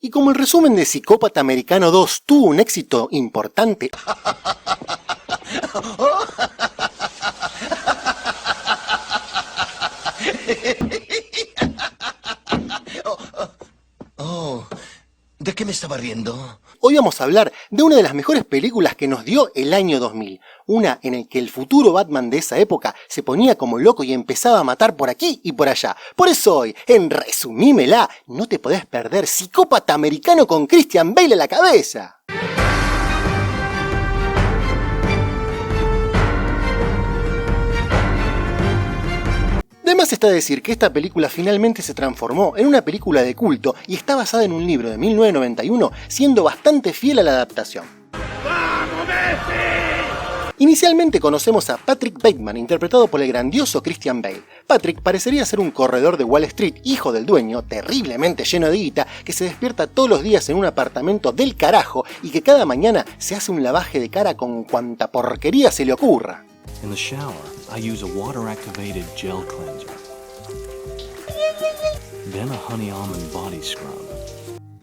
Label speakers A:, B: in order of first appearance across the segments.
A: Y como el resumen de Psicópata Americano 2 tuvo un éxito importante,
B: ¿De qué me estaba riendo?
A: hoy vamos a hablar de una de las mejores películas que nos dio el año 2000. Una en el que el futuro Batman de esa época se ponía como loco y empezaba a matar por aquí y por allá. Por eso hoy, en Resumímela, no te podés perder Psicópata Americano con Christian Bale a la cabeza. De más está decir que esta película finalmente se transformó en una película de culto y está basada en un libro de 1991, siendo bastante fiel a la adaptación.
C: ¡Vamos, Messi!
A: Inicialmente conocemos a Patrick Bateman, interpretado por el grandioso Christian Bale. Patrick parecería ser un corredor de Wall Street, hijo del dueño, terriblemente lleno de guita, que se despierta todos los días en un apartamento del carajo y que cada mañana se hace un lavaje de cara con cuanta porquería se le ocurra.
D: In the shower, I use a water-activated gel cleanser. Then a honey almond body scrub.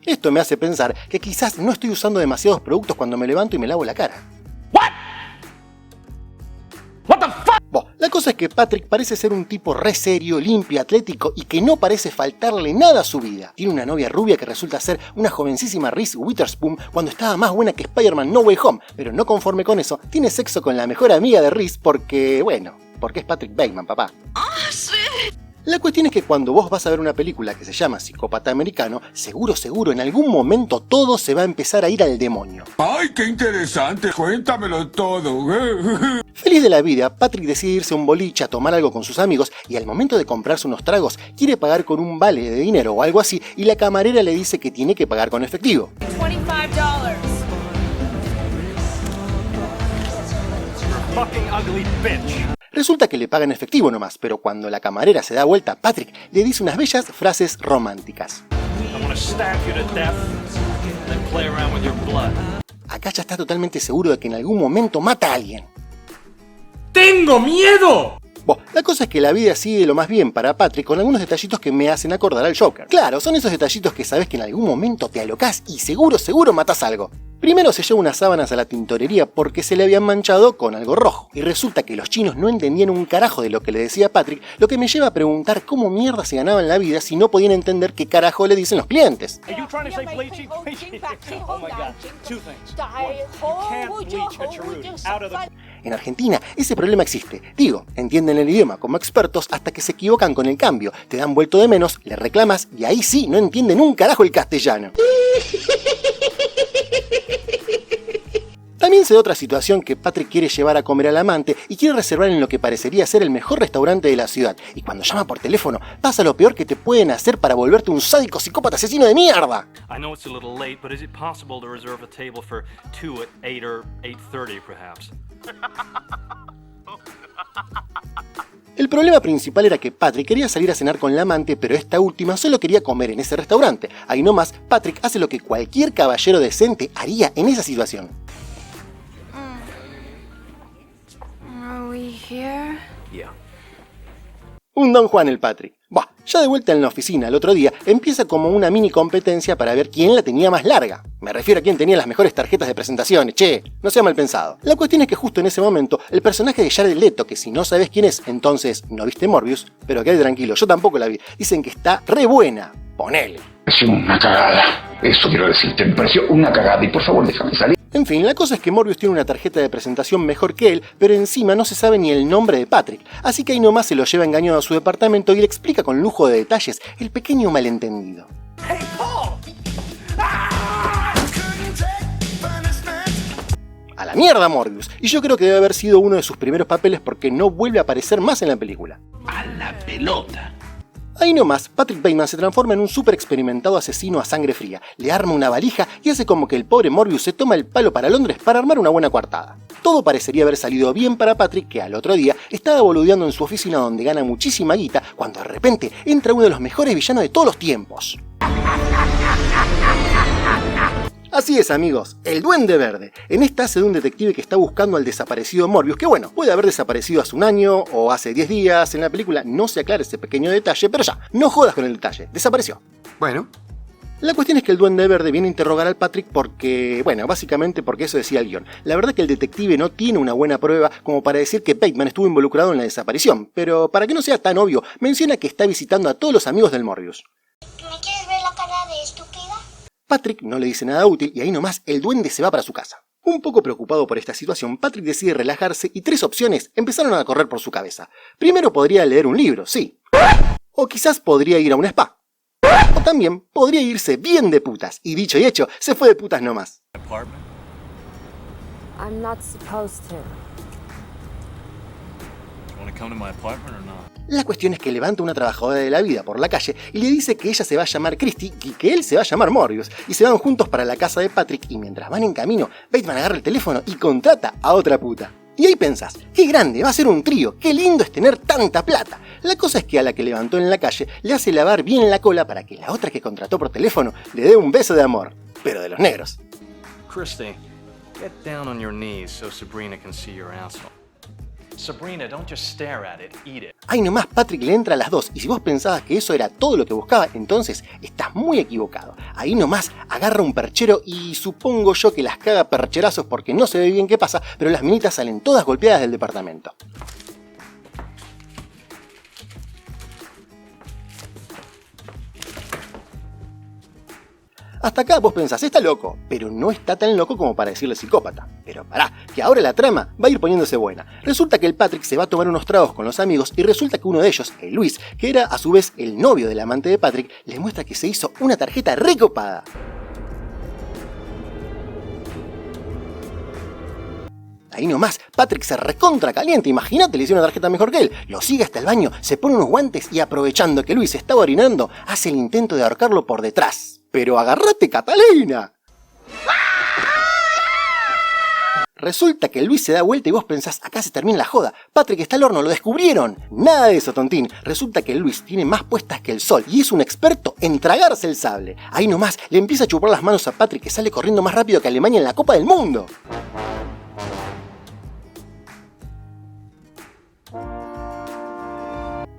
A: Esto me hace pensar que quizás no estoy usando demasiados productos cuando me levanto y me lavo la cara.
C: What the fuck?
A: La cosa es que Patrick parece ser un tipo re serio, limpio, atlético y que no parece faltarle nada a su vida. Tiene una novia rubia que resulta ser una jovencísima Reese Witherspoon cuando estaba más buena que Spider-Man No Way Home, pero no conforme con eso, tiene sexo con la mejor amiga de Reese porque es Patrick Bateman, papá. La cuestión es que cuando vos vas a ver una película que se llama Psicópata Americano, seguro, en algún momento todo se va a empezar a ir al demonio.
E: ¡Ay, qué interesante! Cuéntamelo todo.
A: Feliz de la vida, Patrick decide irse a un boliche a tomar algo con sus amigos y al momento de comprarse unos tragos quiere pagar con un vale de dinero o algo así y la camarera le dice que tiene que pagar con efectivo.
F: $25.
C: Fucking ugly bitch.
A: Resulta que le pagan efectivo nomás, pero cuando la camarera se da vuelta, Patrick le dice unas bellas frases románticas.
C: I'm gonna stab you to death, then play around with your blood.
A: Acá ya está totalmente seguro de que en algún momento mata a alguien.
C: ¡Tengo miedo!
A: La cosa es que la vida sigue lo más bien para Patrick con algunos detallitos que me hacen acordar al Joker. Claro, son esos detallitos que sabes que en algún momento te alocás y seguro matás algo. Primero se lleva unas sábanas a la tintorería porque se le habían manchado con algo rojo. Y resulta que los chinos no entendían un carajo de lo que le decía Patrick, lo que me lleva a preguntar cómo mierda se ganaban la vida si no podían entender qué carajo le dicen los clientes.
C: Are you trying to say bleaching? Oh my god, two things. One, you can't bleach a cheroot out of the...
A: En Argentina ese problema existe. Digo, entienden el idioma como expertos hasta que se equivocan con el cambio, te dan vuelto de menos, le reclamas y ahí sí no entienden un carajo el castellano. También se da otra situación que Patrick quiere llevar a comer al amante y quiere reservar en lo que parecería ser el mejor restaurante de la ciudad. Y cuando llama por teléfono, pasa lo peor que te pueden hacer para volverte un sádico psicópata asesino de mierda.
D: I know it's a little late, but is it possible to reserve a table for 2 at 8 or 8:30 perhaps?
A: El problema principal era que Patrick quería salir a cenar con la amante, pero esta última solo quería comer en ese restaurante. Ahí nomás, Patrick hace lo que cualquier caballero decente haría en esa situación.
F: Are we here?
D: Yeah.
A: Un Don Juan el Patrick. Ya de vuelta en la oficina el otro día, empieza como una mini competencia para ver quién la tenía más larga. Me refiero a quién tenía las mejores tarjetas de presentaciones, no sea mal pensado. La cuestión es que justo en ese momento, el personaje de Jared Leto, que si no sabes quién es, entonces no viste Morbius, pero quédate tranquilo, yo tampoco la vi, dicen que está re buena, ponele.
G: Es una cagada, eso quiero decirte, me pareció una cagada y por favor déjame salir.
A: En fin, la cosa es que Morbius tiene una tarjeta de presentación mejor que él, pero encima no se sabe ni el nombre de Patrick, así que ahí nomás se lo lleva engañado a su departamento y le explica con lujo de detalles el pequeño malentendido.
C: Hey, Paul!
A: A la mierda Morbius, y yo creo que debe haber sido uno de sus primeros papeles porque no vuelve a aparecer más en la película.
B: A la pelota.
A: Ahí nomás, Patrick Bateman se transforma en un súper experimentado asesino a sangre fría, le arma una valija y hace como que el pobre Morbius se toma el palo para Londres para armar una buena coartada. Todo parecería haber salido bien para Patrick, que al otro día estaba boludeando en su oficina donde gana muchísima guita, cuando de repente entra uno de los mejores villanos de todos los tiempos. Así es amigos, el Duende Verde. En esta hace de un detective que está buscando al desaparecido Morbius, que bueno, puede haber desaparecido hace un año o hace 10 días. En la película no se aclara ese pequeño detalle, pero ya, no jodas con el detalle, desapareció.
H: Bueno,
A: La cuestión es que el Duende Verde viene a interrogar al Patrick porque, bueno, básicamente porque eso decía el guión. La verdad que el detective no tiene una buena prueba como para decir que Bateman estuvo involucrado en la desaparición, pero para que no sea tan obvio, menciona que está visitando a todos los amigos del Morbius.
H: ¿Me quieres ver la cara de estúpida?
A: Patrick no le dice nada útil y ahí nomás el duende se va para su casa. Un poco preocupado por esta situación, Patrick decide relajarse y 3 opciones empezaron a correr por su cabeza. Primero podría leer un libro, sí. O quizás podría ir a un spa. O también podría irse bien de putas. Y dicho y hecho, se fue de putas nomás.
I: I'm not supposed to.
A: La cuestión es que levanta una trabajadora de la vida por la calle y le dice que ella se va a llamar Christy y que él se va a llamar Morbius. Y se van juntos para la casa de Patrick y mientras van en camino, Bateman agarra el teléfono y contrata a otra puta. Y ahí pensás, qué grande, va a ser un trío, qué lindo es tener tanta plata. La cosa es que a la que levantó en la calle le hace lavar bien la cola para que la otra que contrató por teléfono le dé un beso de amor, pero de los negros.
D: Christy, get down on your knees so Sabrina can see your asshole. Sabrina, don't just stare at it, eat it.
A: Ahí nomás Patrick le entra a las 2 y si vos pensabas que eso era todo lo que buscaba, entonces estás muy equivocado. Ahí nomás agarra un perchero y supongo yo que las caga percherazos porque no se ve bien qué pasa, pero las minitas salen todas golpeadas del departamento. Hasta acá vos pensás, está loco, pero no está tan loco como para decirle psicópata. Pero pará, que ahora la trama va a ir poniéndose buena. Resulta que el Patrick se va a tomar unos tragos con los amigos y resulta que uno de ellos, el Luis, que era a su vez el novio del amante de Patrick, le muestra que se hizo una tarjeta recopada. Ahí nomás, Patrick se recontra caliente, imagínate, le hizo una tarjeta mejor que él. Lo sigue hasta el baño, se pone unos guantes y aprovechando que Luis estaba orinando, hace el intento de ahorcarlo por detrás. ¡Pero agárrate, Catalina! Resulta que Luis se da vuelta y vos pensás, acá se termina la joda. Patrick está al horno, lo descubrieron. Nada de eso, tontín. Resulta que Luis tiene más puestas que el sol y es un experto en tragarse el sable. Ahí nomás le empieza a chupar las manos a Patrick que sale corriendo más rápido que Alemania en la Copa del Mundo.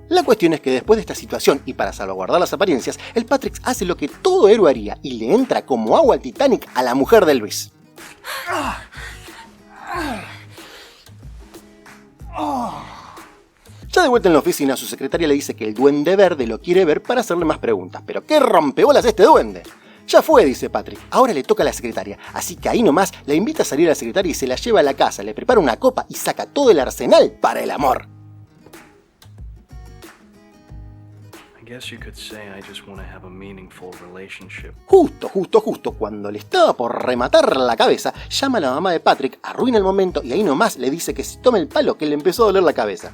A: La cuestión es que después de esta situación y para salvaguardar las apariencias, el Patrick hace lo que todo héroe haría y le entra como agua al Titanic a la mujer de Luis. Ya de vuelta en la oficina, su secretaria le dice que el Duende Verde lo quiere ver para hacerle más preguntas. ¿Pero qué rompebolas este duende? Ya fue, dice Patrick, ahora le toca a la secretaria, así que ahí nomás la invita a salir a la secretaria y se la lleva a la casa, le prepara una copa y saca todo el arsenal para el amor. Justo, cuando le estaba por rematar la cabeza, llama a la mamá de Patrick, arruina el momento y ahí nomás le dice que se tome el palo que le empezó a doler la cabeza.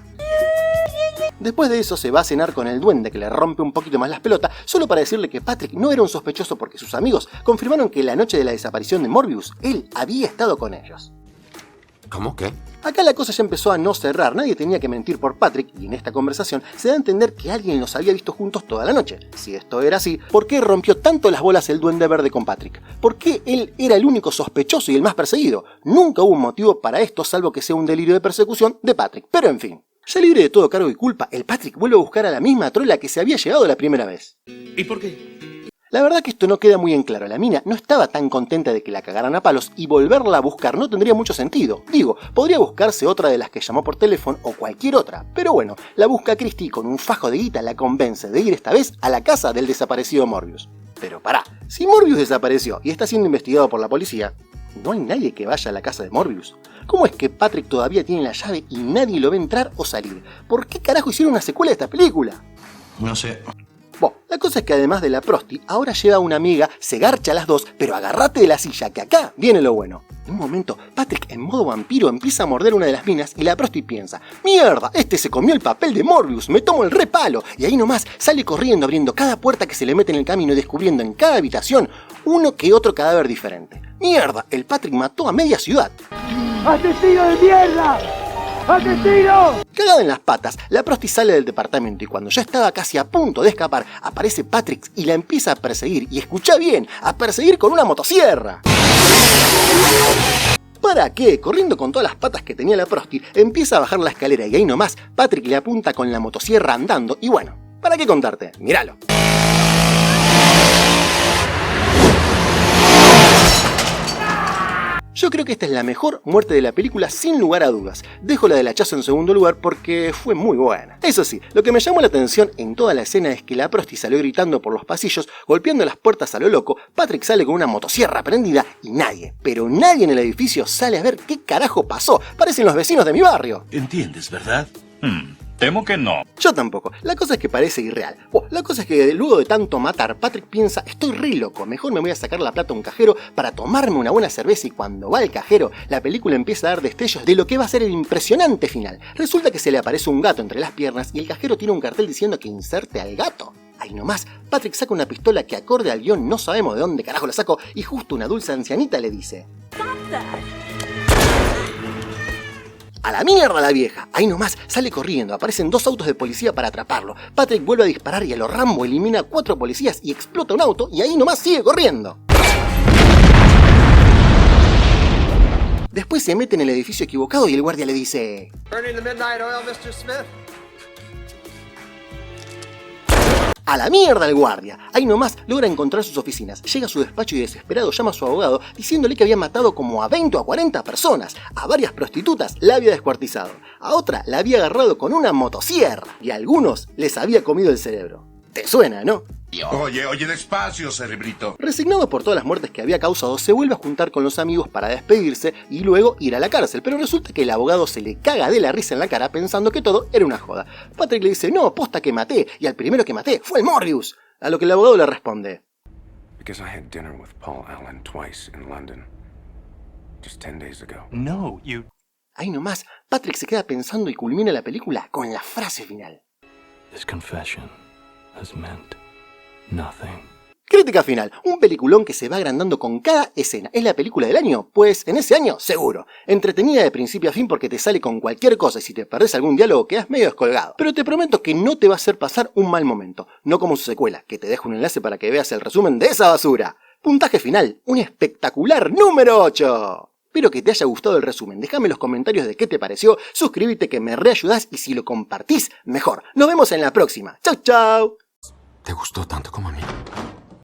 A: Después de eso se va a cenar con el duende que le rompe un poquito más las pelotas, solo para decirle que Patrick no era un sospechoso porque sus amigos confirmaron que la noche de la desaparición de Morbius, él había estado con ellos.
J: ¿Cómo qué?
A: Acá la cosa ya empezó a no cerrar, nadie tenía que mentir por Patrick y en esta conversación se da a entender que alguien los había visto juntos toda la noche. Si esto era así, ¿por qué rompió tanto las bolas el Duende Verde con Patrick? ¿Por qué él era el único sospechoso y el más perseguido? Nunca hubo un motivo para esto salvo que sea un delirio de persecución de Patrick, pero en fin. Ya libre de todo cargo y culpa, el Patrick vuelve a buscar a la misma trola que se había llevado la primera vez.
B: ¿Y por qué?
A: La verdad que esto no queda muy en claro, la mina no estaba tan contenta de que la cagaran a palos y volverla a buscar no tendría mucho sentido. Digo, podría buscarse otra de las que llamó por teléfono o cualquier otra, pero bueno, la busca Christy y con un fajo de guita la convence de ir esta vez a la casa del desaparecido Morbius. Pero pará, si Morbius desapareció y está siendo investigado por la policía, ¿no hay nadie que vaya a la casa de Morbius? ¿Cómo es que Patrick todavía tiene la llave y nadie lo ve entrar o salir? ¿Por qué carajo hicieron una secuela de esta película?
B: No sé.
A: Bueno, la cosa es que además de la prosti, ahora lleva una amiga, se garcha a las dos, pero agárrate de la silla, que acá viene lo bueno. En un momento, Patrick en modo vampiro empieza a morder una de las minas y la prosti piensa, ¡mierda! Este se comió el papel de Morbius, me tomo el repalo. Y ahí nomás sale corriendo abriendo cada puerta que se le mete en el camino y descubriendo en cada habitación uno que otro cadáver diferente. ¡Mierda! El Patrick mató a media ciudad.
K: ¡Asesino de mierda! ¡Asesino!
A: Cagada en las patas, la prosti sale del departamento y cuando ya estaba casi a punto de escapar, aparece Patrick y la empieza a perseguir, y escuchá bien, a perseguir con una motosierra. ¿Para qué? Corriendo con todas las patas que tenía la prosti, empieza a bajar la escalera y ahí nomás, Patrick le apunta con la motosierra andando y bueno, ¿para qué contarte? Míralo. Yo creo que esta es la mejor muerte de la película sin lugar a dudas. Dejo la del hachazo en segundo lugar porque fue muy buena. Eso sí, lo que me llamó la atención en toda la escena es que la prosti salió gritando por los pasillos, golpeando las puertas a lo loco, Patrick sale con una motosierra prendida y nadie, pero nadie en el edificio sale a ver qué carajo pasó. Parecen los vecinos de mi barrio.
B: ¿Entiendes, verdad?
E: Temo que no.
A: Yo tampoco. La cosa es que parece irreal. La cosa es que luego de tanto matar, Patrick piensa, estoy re loco, mejor me voy a sacar la plata a un cajero para tomarme una buena cerveza, y cuando va al cajero, la película empieza a dar destellos de lo que va a ser el impresionante final. Resulta que se le aparece un gato entre las piernas y el cajero tiene un cartel diciendo que inserte al gato. Ahí nomás, Patrick saca una pistola que acorde al guión no sabemos de dónde carajo la sacó y justo una dulce ancianita le dice: ¡a la mierda la vieja! Ahí nomás sale corriendo, aparecen 2 autos de policía para atraparlo. Patrick vuelve a disparar y a lo Rambo elimina a 4 policías y explota un auto y ahí nomás sigue corriendo. Después se mete en el edificio equivocado y el guardia le dice: ¡a la mierda el guardia! Ahí nomás logra encontrar sus oficinas, llega a su despacho y desesperado llama a su abogado diciéndole que había matado como a 20 o a 40 personas, a varias prostitutas la había descuartizado, a otra la había agarrado con una motosierra y a algunos les había comido el cerebro. ¿Te suena, no?
B: Oye, despacio, cerebrito.
A: Resignado por todas las muertes que había causado, se vuelve a juntar con los amigos para despedirse y luego ir a la cárcel, pero resulta que el abogado se le caga de la risa en la cara pensando que todo era una joda. Patrick le dice: no, posta que maté, y al primero que maté fue el Morbius. A lo que el abogado le responde:
I: Because I had dinner with Paul Allen twice in London, just 10 days ago.
D: No, you...
A: Ahí nomás, Patrick se queda pensando y culmina la película con la frase final:
D: This confession has meant nothing.
A: Crítica final, un peliculón que se va agrandando con cada escena. ¿Es la película del año? Pues en ese año, seguro. Entretenida de principio a fin porque te sale con cualquier cosa y si te perdés algún diálogo quedas medio descolgado. Pero te prometo que no te va a hacer pasar un mal momento. No como su secuela, que te dejo un enlace para que veas el resumen de esa basura. Puntaje final, un espectacular número 8. Espero que te haya gustado el resumen. Déjame en los comentarios de qué te pareció, suscríbete que me reayudás y si lo compartís, mejor. Nos vemos en la próxima. Chau, chau.
I: ¿Te gustó tanto como a mí?